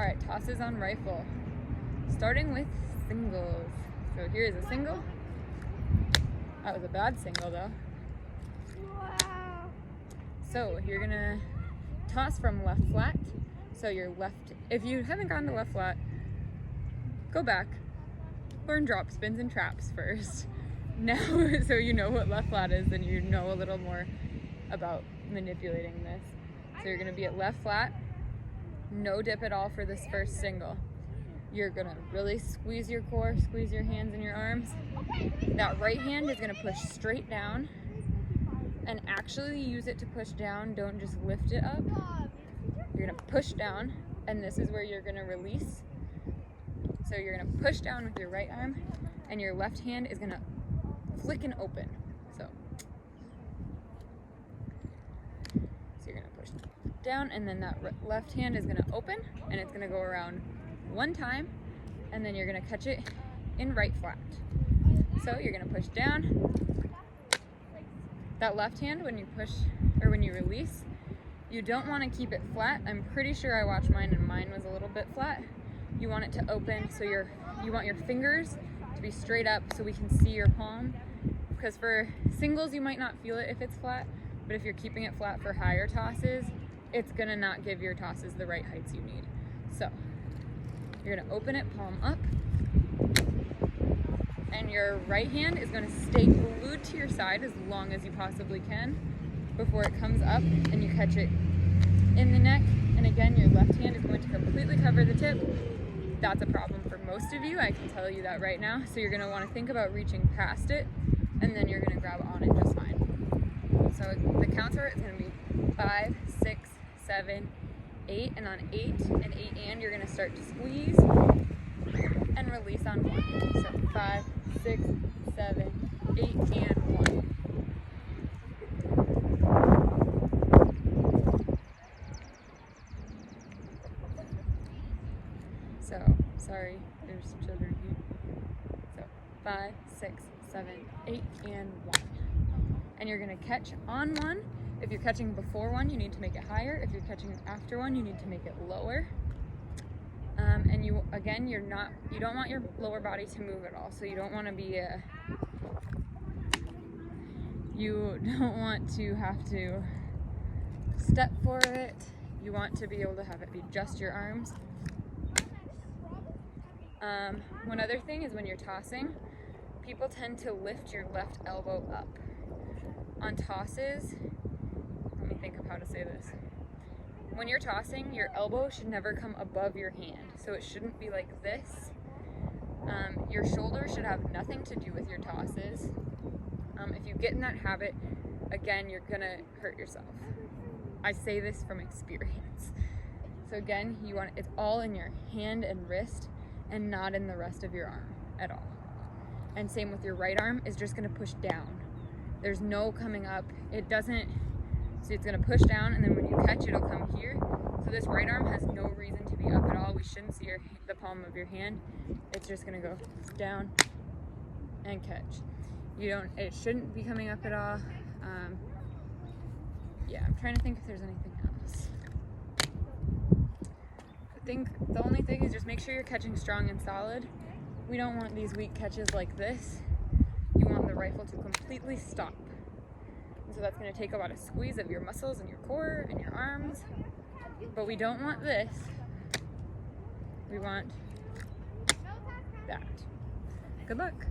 right, tosses on rifle. Starting with singles. So here's a single. That was a bad single though. Wow. So you're gonna toss from left flat. So your left, if you haven't gone to left flat, go back, learn drop spins and traps first. Now, so you know what left flat is, and you know a little more about manipulating this. So you're gonna be at left flat, no dip at all for this first single. You're gonna really squeeze your core, squeeze your hands and your arms. That right hand is gonna push straight down, and actually use it to push down, don't just lift it up. You're gonna push down, and this is where you're gonna release. So you're gonna push down with your right arm, and your left hand is gonna flick and open. So you're gonna push down, and then that left hand is gonna open, and it's gonna go around one time, and then you're gonna catch it in right flat. So you're gonna push down. That left hand, when you push, or when you release, you don't wanna keep it flat. I'm pretty sure I watched mine, and mine was a little bit flat. You want it to open, so you want your fingers to be straight up so we can see your palm. Because for singles, you might not feel it if it's flat, but if you're keeping it flat for higher tosses, it's gonna not give your tosses the right heights you need. So you're gonna open it palm up, and your right hand is gonna stay glued to your side as long as you possibly can before it comes up and you catch it in the neck. And again, your left hand is going to completely cover the tip. That's a problem for most of you, I can tell you that right now. So you're gonna wanna think about reaching past it, and then you're gonna grab on it just fine. So the counts are, it's gonna be 5, 6, 7, 8, and on 8 and 8 and, you're gonna start to squeeze and release on 1. So 5, 6, 7, 8, and 1. So, sorry, there's children here. So 5, 6, 7, 8, and 1. And you're gonna catch on 1. If you're catching before 1, you need to make it higher. If you're catching after 1, you need to make it lower. And you, again, you don't want your lower body to move at all. So you don't want to be you don't want to have to step for it. You want to be able to have it be just your arms. One other thing is when you're tossing, people tend to lift your left elbow up. On tosses, let me think of how to say this. When you're tossing, your elbow should never come above your hand. So it shouldn't be like this. Your shoulder should have nothing to do with your tosses. If you get in that habit, again, you're gonna hurt yourself. I say this from experience. So again, it's all in your hand and wrist and not in the rest of your arm at all. And same with your right arm, is just gonna push down. There's no coming up. It doesn't, so it's gonna push down, and then when you catch, it'll come here. So this right arm has no reason to be up at all. We shouldn't see the palm of your hand. It's just gonna go down and catch. It shouldn't be coming up at all. Yeah, I'm trying to think if there's anything else. I think the only thing is just make sure you're catching strong and solid. We don't want these weak catches like this. You want the rifle to completely stop. And so that's gonna take a lot of squeeze of your muscles and your core and your arms. But we don't want this. We want that. Good luck.